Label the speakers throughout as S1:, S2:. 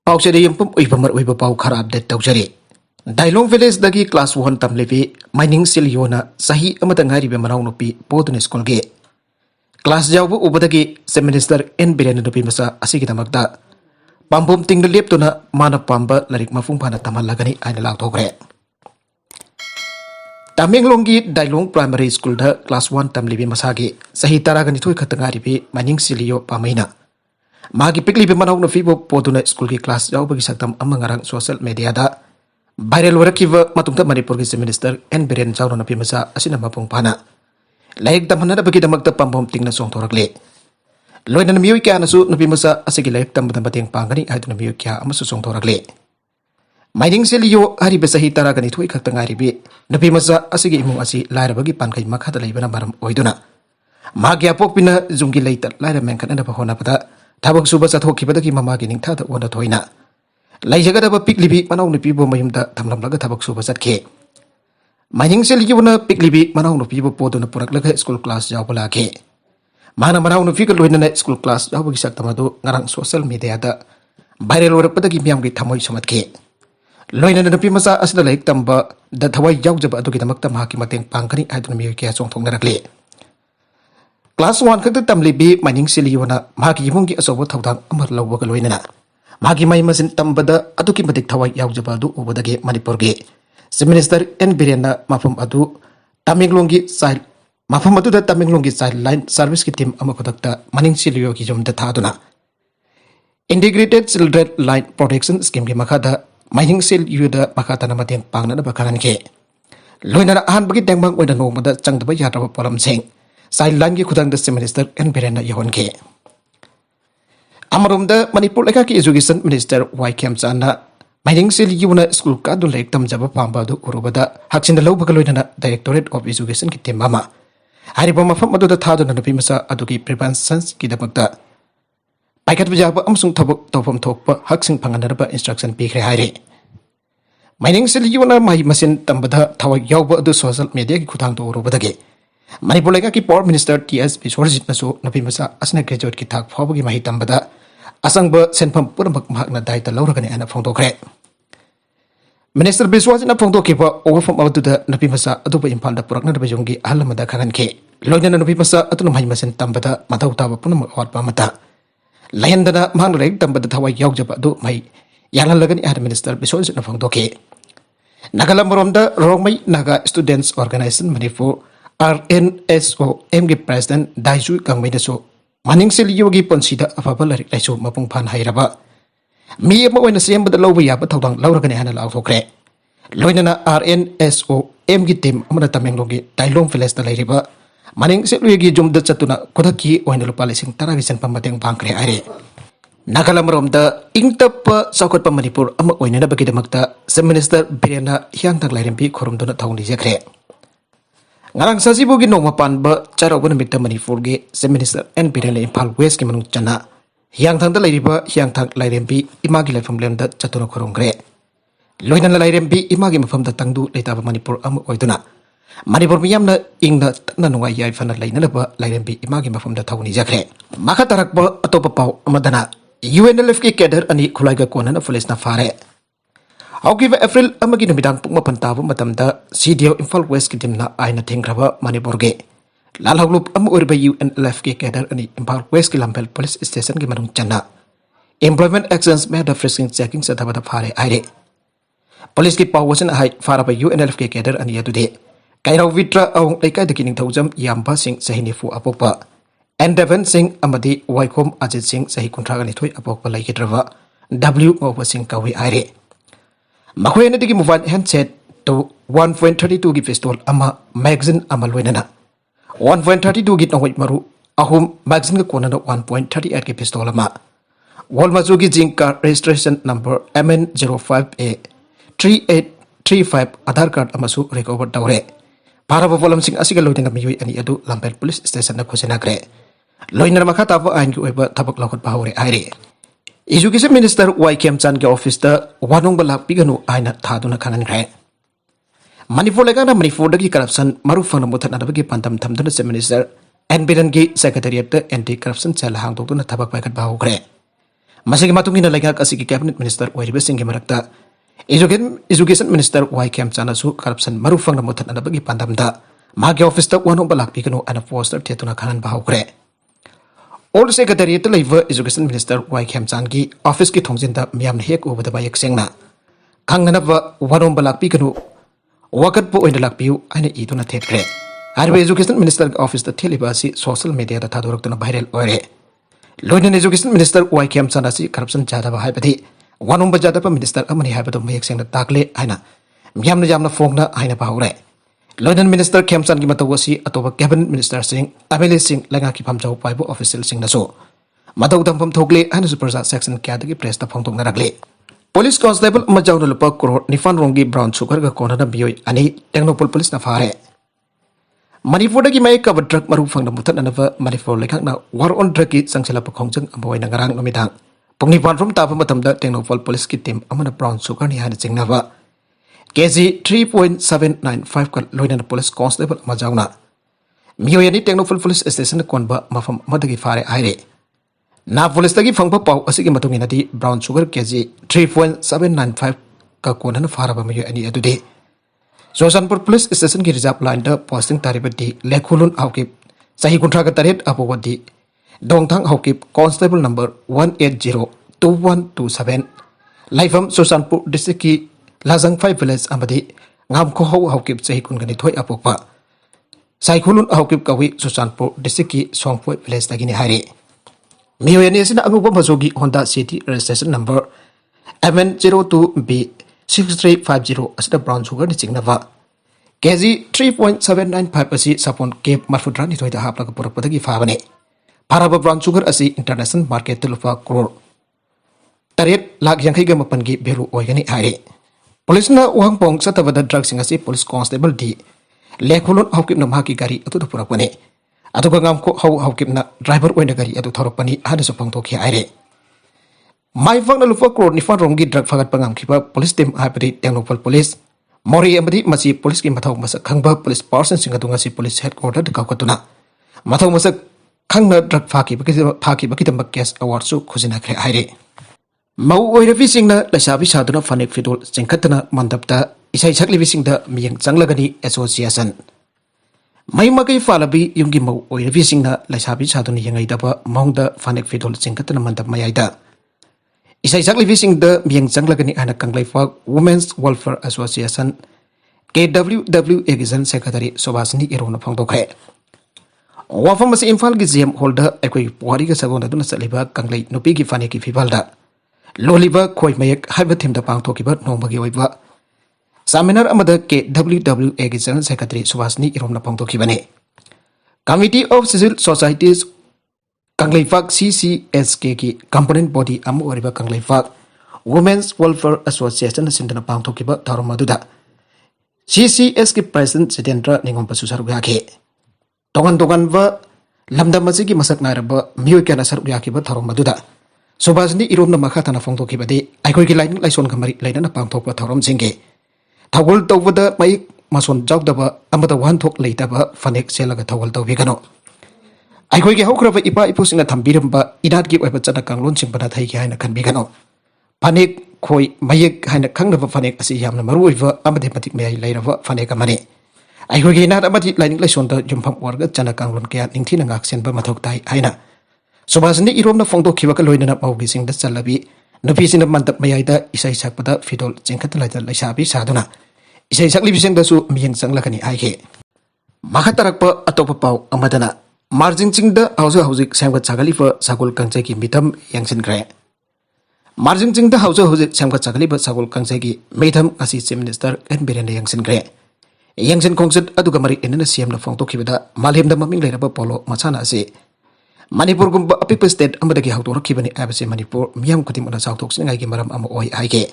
S1: Paucheri Yampum Uipamar Uipapau Kara update Taujari. Dailong Village Dagi Class 1 Tamlevi, Mining Siliona, Sahi Amatangari Manaunupi, Podun School Gate. Class Jabu Ubadagi, Seminister N. Birenupi Masa, Asigitamakta. Pampum Ting the Leptuna, Mana Pamba, Larik Mafumpana Tamalagani, and Lautogre. Taminglongi Dailong Primary School, Class 1 Tamlevi Masagi, Sahi Taraganitu Katangaripi, Mining Silio Pamina. Magi pikli bimanaw na fibo poduna school ki class jaw bagi saktam amangarang social media da viral warakiva matungta Manipur ki minister N. Biren jaw na pimasa asina mapung pana laik damhana da bagi damagta pambom ting na song torakle loina na miyoy kya nasu na pimasa asigi laik dambatam bating pangani ay na miyoy kya amasu song torakle Mining Silio hari besahi tara ganito ikakta ngari bi na pimasa asigi imong asi laira bagi pankay makata laibana maram oiduna magi apok pina zungi laita laira mengkan anda pahona pada Tabak suba sa thoki pada ki mama gining thada wanda thoina lai jaga da piklibi manaw ni pibo mayumda tamlam laga tabak suba sat ke Mining Silio na piklibi manaw no pibo podo na purak laga school class jaw pala ke mana manaw no fikal loina na school class jaw bagi sak tamado ngarang social media da viral wara pada ki miyam gi thamoy samat ke loina na pimasa asda laik tamba da thawai jaw jaba adu ki tamak tam ha ki mateng pangkani adun mi ke song thong narakle Class 1 kakta tamlibi Mining Silio na magi mungi asobo thawdang amar lawwa kaloina na magi mai masin tambada atuki matik thawai yaujaba adu ubadage Manipur ge Minister N. Biren na mafam adu Taminglongi child mafam adu da Taminglongi child line service ki team amakodakta Mining Silio ki jomda thaduna Integrated Children Line Protection Scheme ki makada Mining Silio da makata na mateng pangna na bakaran ke loina na ahan bagi dengbang oida no mada changdaba yatra polam seng Sideline ki khudang the Minister N. Biren na yahon ke. Amarumda Manipur leka ki Education Minister Y. Kem Chana Mining Silio na school ka dun laik tam jaba pamba du urubada haksin da law bagaloy na Directorate of Education ki team mama. Hari pa mafam adu da thado na nabi masa adu ki prevention ki damagta. Paikat bijaba amsung thabok tawfam thokpa haksin panganarba instruction pikre haire. Mining Silio na mai masin tambada thawak yawba adu social media ki khudang do urubada ge. Manipur leka ki Power Minister T.S. Biswarjit naso nabi masa asna graduate ki thak phawagi mahi tambada asangba senpham puramak mahakna daita lauragani ana phongdokre Minister Biswarjit na phongdoki ba overfrom awduda nabi masa aduba impal da purakna da bajonggi alamada khagan ke loina nabi masa atuna mahi masen tambada madau taba punam awatpa mata layandana mangrek tambada thawai yaujaba adu mai yalalagani ar Minister Biswarjit na phongdoki Nagalamoromda Rongmai Naga Students Organization Manipur RNSO MG President Daiju Kangmai so Mining Silio gi ponsida afaba larik laisu mapung phan hairaba mi ama oina sembada lawba yaba thawdang lauragani hana lawthokre loinana RNSO MG team amana Taminglongi Dailong Village da lairiba Mining Silio gi jumda chatuna kodaki oina lupa lising taragi sen pamateng bangkre are Nagalamromda ingtapa sakot pa Manipur ama oina na bagidamakta sa Minister Birena hiyantang lairimpi khorumdona thawni jakre Ngarang sasibo gi nong mapan ba charo guna mikta Manipur ge Minister N. Biren le Impal West ki manung chana hiyang thang da lairiba hiyang thang lairempi imagi laifam lemda chatuna khorongre loinan la lairempi imagi mafam da tangdu leitaba Manipur am oiduna Manipur miyam na ingna na nungai yai fana laina laba lairempi imagi mafam da thawni jakre maka tarak ba atopa pau amadana UNLF ki cadre ani khulaiga kona na police na fare Aukiva April amagi numidang pukma pantabo matamda CDO Impal West ki timna aina thengraba Manipur ge lalhaglup am urba UNLF ki cadre ani Impal West ki Lampel Police Station ki manung chana Employment Actions mehda frisking checking sa tabata fare aire Police ki pawasan hai faraba UNLF ki cadre ani yadude kairaw vitra aung laikai dakining thaujam yamba sing sahinifu apokpa Endevan Singh amadi Waikom Ajit Singh sahi kuntraga ni thoi apokpa laikidrawa W Ngawpa Singh kawi aire Makoy na digi mobile handset to 1.32 gi pistol ama magazine ama loinana 1.32 gi nawai maru ahum magazine ga kona na 1.38 gi pistol ama wal mazu gi jinka registration number MN05A 3835 Aadhaar card ama su recover dawre para bolam sing asiga loinanga miyoi ani adu Lampel Police Station na khosena gre loinar makha tawa ain gi oiba tabak lakot bahore aire Education Minister Y. Kem Chan ke office da wanong balak piganu aina thaduna khangan gre Manipur lega na Manipur dagi corruption maru fana muthan na bagi pantam thamduna se Minister N. Biren gi secretariat da anti corruption cell hang dokuna thabak paikat bahu gre ꯃꯁꯤꯒꯤ ꯃꯇꯨꯡ ꯏꯟꯅ ꯂꯩꯉꯥꯛ ꯑꯁꯤꯒꯤ cabinet minister ꯑꯣꯏꯔꯤꯕꯁꯤꯡꯒꯤ ꯃꯔꯛꯇ education minister Y Khemchanasu corruption marufang muthanabagi pandamda magi office ta wano balakpigano ana poster tetuna khanan bahukre Old Secretariat Labor Education Minister Y Khemchangi office ki thongjinda miyam hek ubada ba yeksengna khangnaba warom balakpigano wakat po oina lakpiu ana iduna thetkre Harbe Education Minister office ta theliba si social media ta thaduraktuna viral oire Loinan Education Minister Y Khemchanasi corruption jada ba haibadi Wanum bajada pa minister amani haibado mayek sengna takle aina miyamna jamna fogna aina bahure Loinan Minister Khemchan gi matawasi atoba cabinet minister sing amele sing langa ki phamjau paibo official sing naso mataw dampam thogle aina superza section kya dagi press ta phongtok na rakle Police constable majawna lupa crore nifan rongi brown sugar ga kona na biyoi ani Technopol police na fare Manipur dagi may ka drug maru phangna muthan anava Manipur lekhak na war on drug ki sangsela pa khongjang amboy na ngarang nomidang Pungnipan from Tapa Matamda Technopol Police Team Amana Brown Sugar ni Hana Singnava KG 3.795 ka Loinan Police Constable Majauna Mioyani Technopol Police Station Konba Mafam Madagi Fare Aire Na Police Tagi Fangpa Pau Asigi Matunginati Brown Sugar KG 3.795 ka Konan Faraba Mio Ani Adude Sosanpur Police Station ki reserve line da posting taribati Lekhulun Aukip Sahi Kuntraga Taret Apowadi Dongthang Haukip Constable number 1802127 Laifam Susanpur District ki Lazang 5 village amadi ngam ko Haukip Sahi Kungani Thoi Apokpa Saikhulun Haukip Kawi Susanpur District ki Songpoi village tagini hari Mioyani sina agupa masogi Honda City registration number MN02B 6350 asida brown sugar ni chingnava KG 3.795 asi sapon Cape Marfudra ni thoi da hapla ka purakpadagi fabane Paraba brown sugar asi international market lupa crore Taret lakh yang ga mapan gi beru oigani hari Police na uang pong sa tabada drug singasi police constable di Lekhulun Haukip na mahaki gari atu purakpane atu ka ngam ko Haukip na driver oina gari atu thoropani hana sa pangtokhi aire Mai fang na lupa crore ni fan rongi drug fagat pangam khiba police team hapri Technopol Police Mori amadi masi police ki mathau masa khangba police person singa tunga si police headquarter ka katuna mathau masa khangna drug faki baki tamba case award su khuzina khre haire mau oirafi singna lasabi saduna fanek fidol singkhatna mandapta isai saklibi singda miyang changlagani association mai makai falabi yungi mau oirafi singna lasabi saduna yangai daba maungda fanek fidol singkhatna mandap mayaida Isai saklibi singda miyang changlagani ana kanglaifa Women's Welfare Association KWWA Gizan Secretary Sobasni Irona Phongdokhe Wafam mas Imphal gi GM holder ekoi puari ga sagon aduna saliba kanglai nupi gi fane ki fibalda loliba khoi mayek haiba thimda pangthokiba nongbagi oiba seminar amada KWWA gi General Secretary Sobasni Irona Phongdokhibane Committee of Civil Societies Kanglaifak CCSK ki component body amu oriba Kanglaifak Women's Welfare Association sindana pangthokiba tharomaduda CCS ki president Sitendra Ningom Pasusar Gake Tongan va lamda masigi masak naraba miyo kana saruk yakiba tharomaduda Subasni irom na makhatana phongthokibade aikoi ki line laison kamari laina pangthokpa tharom singe Thawol tawda mai mason jawdaba amada wan thok leitaba fanek selaga thawol tawbigano Aikoi ki haukraba ipa ipusinga thambiramba idat ki oiba chana kanglon singbana thai ki haina khanbigano Fanek khoi mayek haina khangnaba fanek asi yamna maru oiba amade matik mayai leiraba fanek amane Aikoi ki nat amati lainin laisonda jumpham warga chana kanglon kya ningthina ngak senba mathok tai haina Subasni iromna phongdokhiba ka loinana maugi singda chalabi nupi sina mandap mayaida isai sakpada fidol chengkhatla laisabi saduna isai sakli bisengda su miyeng changlakani aike Makatarakpa atopa pau amadana Marjing Chingda hauzik semgat sagaliba sagol kangchai ki mitam yangsin kre Marjing Chingda hauzik semgat sagaliba sagol kangchai ki mitam asi chief minister and birena yangsin kre Yangsin kongsit aduga mari enana CM na phongdokhibada malhemda maming leiraba polo machana ase Manipur gumba apipa state amadagi hautorakhibani abase Manipur miyam kutim ana chauthoksingai gi maram ama oi aige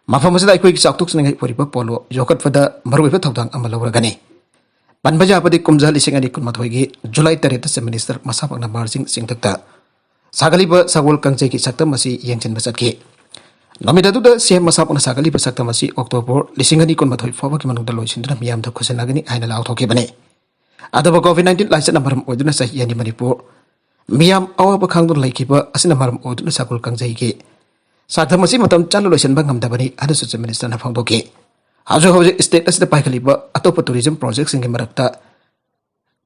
S1: Mafamazida aikoi ki chauthoksingai poriba polo yokat fada maruiba thawdang ama lawragani Panbaja apadi kumja lising ani kun mathoigi July 3 se minister masapakna marjing singtakta sagaliba sagol kangchai ki sakta masi yengchen basatki Namidadu da CM masapakna sagaliba sakta masi October lising ani kun mathoi foba ki manungda loisindra miyam da khusenagani aina law thoki bane Adaba COVID-19 laisa namaram oduna sahi ani Manipur मियाम अवाब खांगदुन लाइकिबा असिना मरम ओदुन साकुल कंजैगे साथम मसी मतम चालु लोइसनबा ngamdabani adusu chief minister na phangdoki hajo hoje state asida paikaliba atopa tourism project singi marakta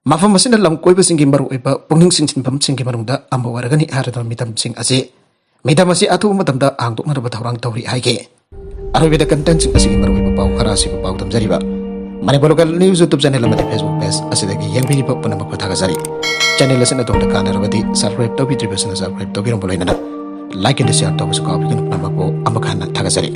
S1: mafam masina lam koiba singi maru oiba pungning singsinpam singi marungda amba waragani haradon mitam sing ase midam asi atu matamda angdok naraba thaurang tauri haige arobida content sing asigi maru oiba pau khara si pau tamjariba Manipur local news YouTube channel amadi Facebook page asidagi yengbi pa panama pathagazari channel asina tonda kanarabadi subscribe tobi tribesana subscribe tobi romboloinana like and share tobi suka obi kan panama po amakhana thagazari